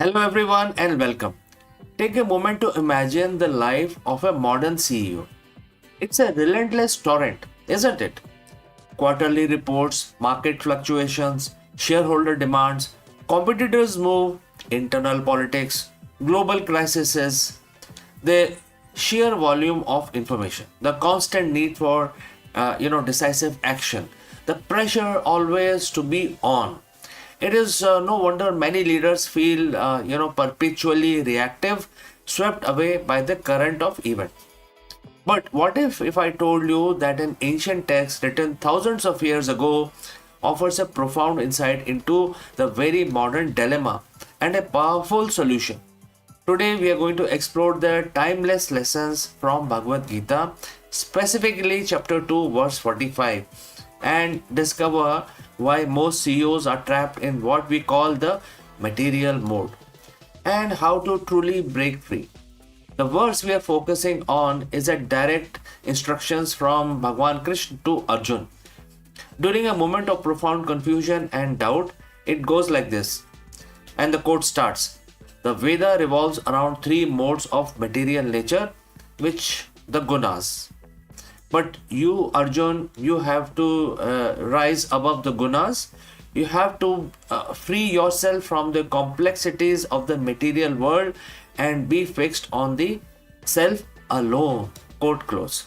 Hello, everyone, and welcome. Take a moment to imagine the life of a modern CEO. It's a relentless torrent, isn't it? Quarterly reports, market fluctuations, shareholder demands, competitors' move, internal politics, global crises, the sheer volume of information, the constant need for decisive action, the pressure always to be on. It is no wonder many leaders feel perpetually reactive, swept away by the current of events. But what if I told you that an ancient text written thousands of years ago offers a profound insight into the very modern dilemma and a powerful solution? Today we are going to explore the timeless lessons from Bhagavad Gita, specifically chapter 2 verse 45, and discover why most CEOs are trapped in what we call the material mode and how to truly break free. The verse we are focusing on is a direct instructions from Bhagwan Krishna to Arjun. During a moment of profound confusion and doubt, it goes like this. And the quote starts: the Veda revolves around three modes of material nature, which the Gunas. But you, Arjun, you have to rise above the Gunas. You have to free yourself from the complexities of the material world and be fixed on the self alone. Quote close.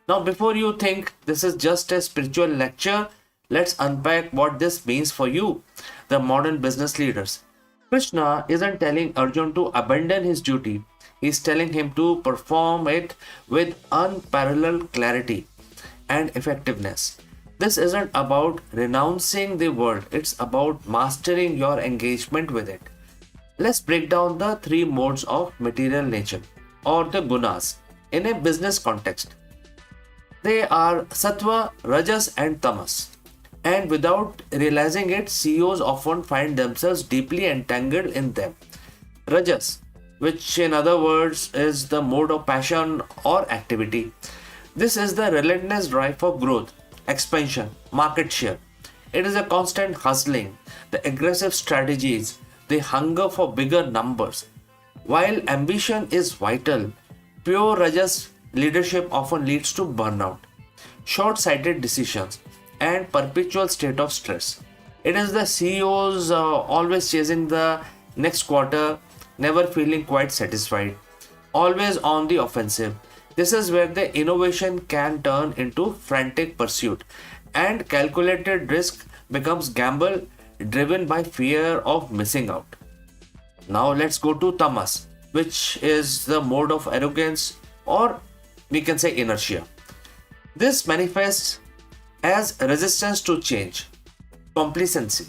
Now, before you think this is just a spiritual lecture, let's unpack what this means for you, the modern business leaders. Krishna isn't telling Arjun to abandon his duty, he's telling him to perform it with unparalleled clarity and effectiveness. This isn't about renouncing the world, it's about mastering your engagement with it. Let's break down the three modes of material nature, or the gunas, in a business context. They are sattva, rajas, and tamas. And without realizing it, CEOs often find themselves deeply entangled in them. Rajas, which in other words is the mode of passion or activity. This is the relentless drive for growth, expansion, market share. It is a constant hustling, the aggressive strategies, the hunger for bigger numbers. While ambition is vital, pure Rajas leadership often leads to burnout, short sighted decisions, and perpetual state of stress. It is the CEOs always chasing the next quarter, never feeling quite satisfied, always on the offensive. This is where the innovation can turn into frantic pursuit and calculated risk becomes gamble driven by fear of missing out. Now let's go to tamas, which is the mode of arrogance or we can say inertia. This manifests as resistance to change, complacency,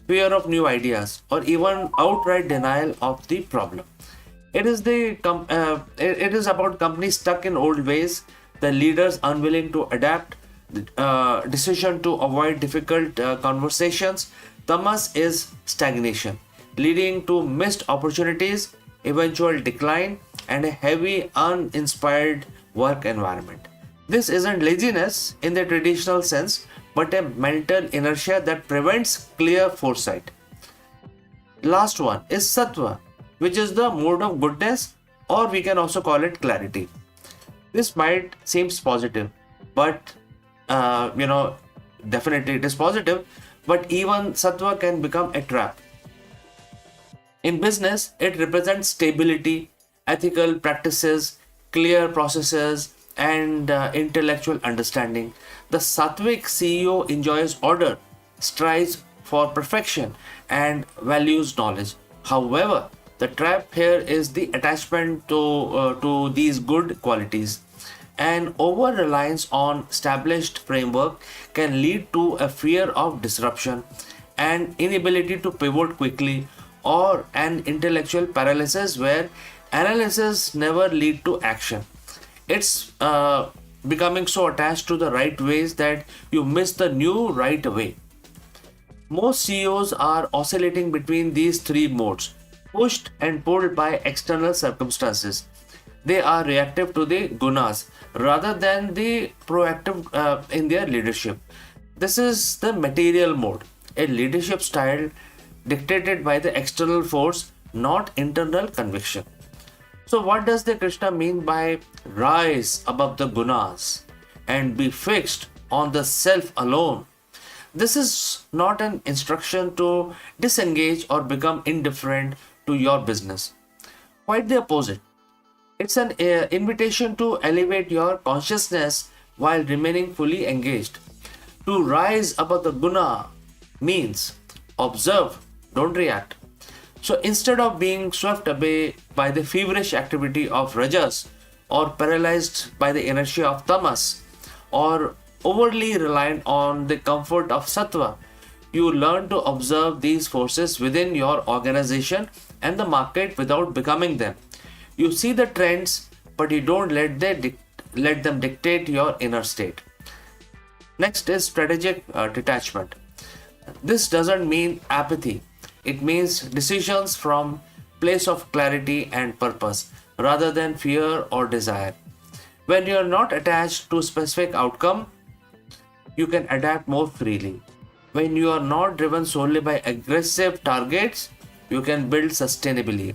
fear of new ideas, or even outright denial of the problem. It is about companies stuck in old ways, the leaders unwilling to adapt, decision to avoid difficult conversations. Tamas is stagnation, leading to missed opportunities, eventual decline, and a heavy, uninspired work environment. This isn't laziness in the traditional sense, but a mental inertia that prevents clear foresight. Last one is sattva, which is the mode of goodness, or we can also call it clarity. This might seems positive, but uh, you know, definitely it is positive, but even sattva can become a trap. In business, it represents stability, ethical practices, clear processes, and intellectual understanding. The Sattvic CEO enjoys order, strives for perfection, and values knowledge. However, the trap here is the attachment to these good qualities. An over reliance on established framework can lead to a fear of disruption, an inability to pivot quickly, or an intellectual paralysis where analysis never lead to action. It's becoming so attached to the right ways that you miss the new right way. Most CEOs are oscillating between these three modes, pushed and pulled by external circumstances. They are reactive to the gunas rather than the proactive in their leadership. This is the material mode, a leadership style dictated by the external force not internal conviction. So, what does the Krishna mean by rise above the Gunas and be fixed on the self alone? This is not an instruction to disengage or become indifferent to your business. Quite the opposite. It's an invitation to elevate your consciousness while remaining fully engaged. To rise above the Guna means observe, don't react. So instead of being swept away by the feverish activity of Rajas or paralyzed by the inertia of Tamas or overly reliant on the comfort of Sattva, you learn to observe these forces within your organization and the market without becoming them. You see the trends, but you don't let them dictate your inner state. Next is strategic detachment. This doesn't mean apathy. It means decisions from place of clarity and purpose rather than fear or desire. When you are not attached to specific outcome, you can adapt more freely. When you are not driven solely by aggressive targets, you can build sustainably.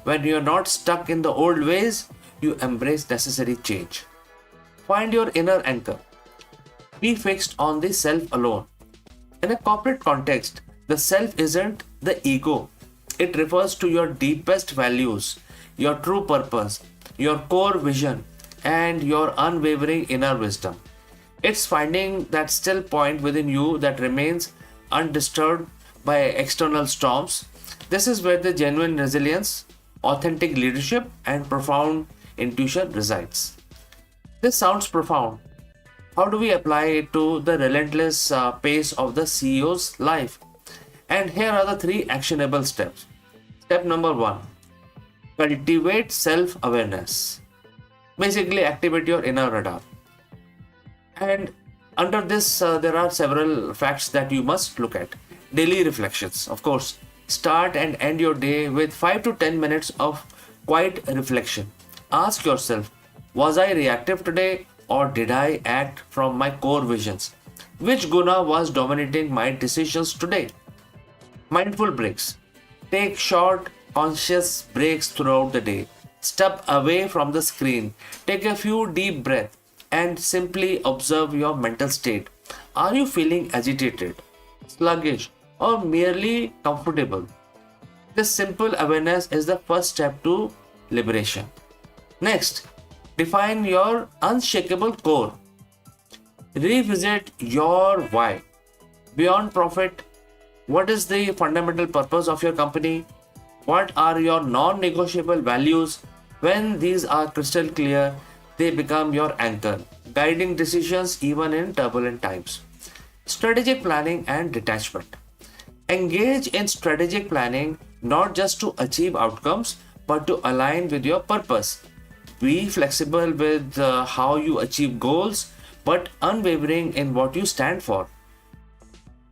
When you are not stuck in the old ways, you embrace necessary change. Find your inner anchor. Be fixed on the self alone. In a corporate context, the self isn't the ego. It refers to your deepest values, your true purpose, your core vision, and your unwavering inner wisdom. It's finding that still point within you that remains undisturbed by external storms. This is where the genuine resilience, authentic leadership, and profound intuition resides. This sounds profound. How do we apply it to the relentless pace of the CEO's life? And here are the three actionable steps. Step number one, cultivate self awareness. Basically, activate your inner radar. And under this, there are several facts that you must look at. Daily reflections, of course. Start and end your day with 5 to 10 minutes of quiet reflection. Ask yourself, was I reactive today or did I act from my core visions? Which guna was dominating my decisions today? Mindful breaks. Take short, conscious breaks throughout the day. Step away from the screen. Take a few deep breaths and simply observe your mental state. Are you feeling agitated, sluggish, or merely comfortable? This simple awareness is the first step to liberation. Next, define your unshakable core. Revisit your why. Beyond profit, what is the fundamental purpose of your company? What are your non-negotiable values? When these are crystal clear, they become your anchor, guiding decisions even in turbulent times. Strategic planning and detachment. Engage in strategic planning not just to achieve outcomes but to align with your purpose. Be flexible with how you achieve goals but unwavering in what you stand for.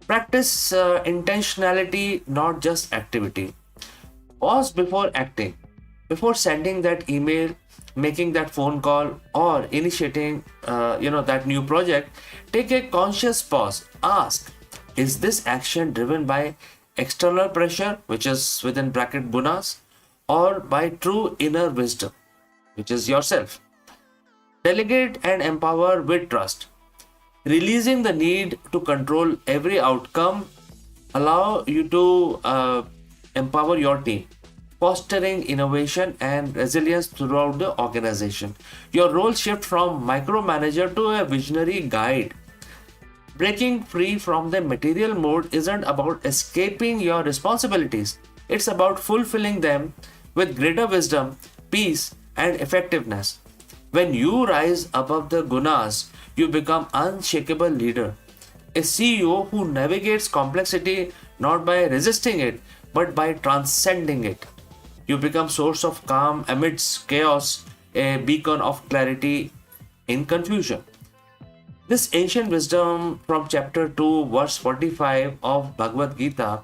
Practice intentionality, not just activity. Pause before acting. Before sending that email, making that phone call, or initiating that new project, take a conscious pause. Ask, is this action driven by external pressure, which is within bracket gunas, or by true inner wisdom, which is yourself? Delegate and empower with trust. Releasing the need to control every outcome allow you to empower your team, fostering innovation and resilience throughout the organization. Your role shifts from micromanager to a visionary guide. Breaking free from the material mode isn't about escaping your responsibilities. It's about fulfilling them with greater wisdom, peace, and effectiveness. When you rise above the gunas, you become unshakable leader. A CEO who navigates complexity not by resisting it, but by transcending it. You become source of calm amidst chaos, a beacon of clarity in confusion. This ancient wisdom from chapter 2, verse 45 of Bhagavad Gita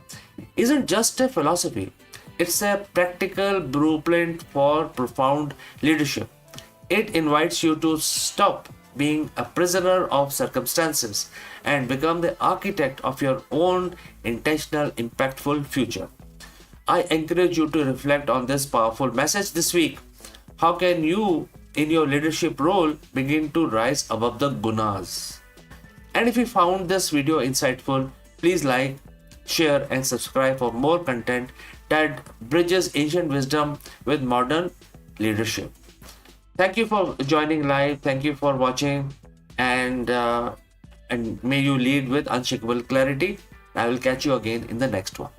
isn't just a philosophy, it's a practical blueprint for profound leadership. It invites you to stop being a prisoner of circumstances and become the architect of your own intentional, impactful future. I encourage you to reflect on this powerful message this week. How can you, in your leadership role, begin to rise above the gunas? And if you found this video insightful, please like, share, and subscribe for more content that bridges ancient wisdom with modern leadership. Thank you for joining live. Thank you for watching, and may you lead with unshakable clarity. I will catch you again in the next one.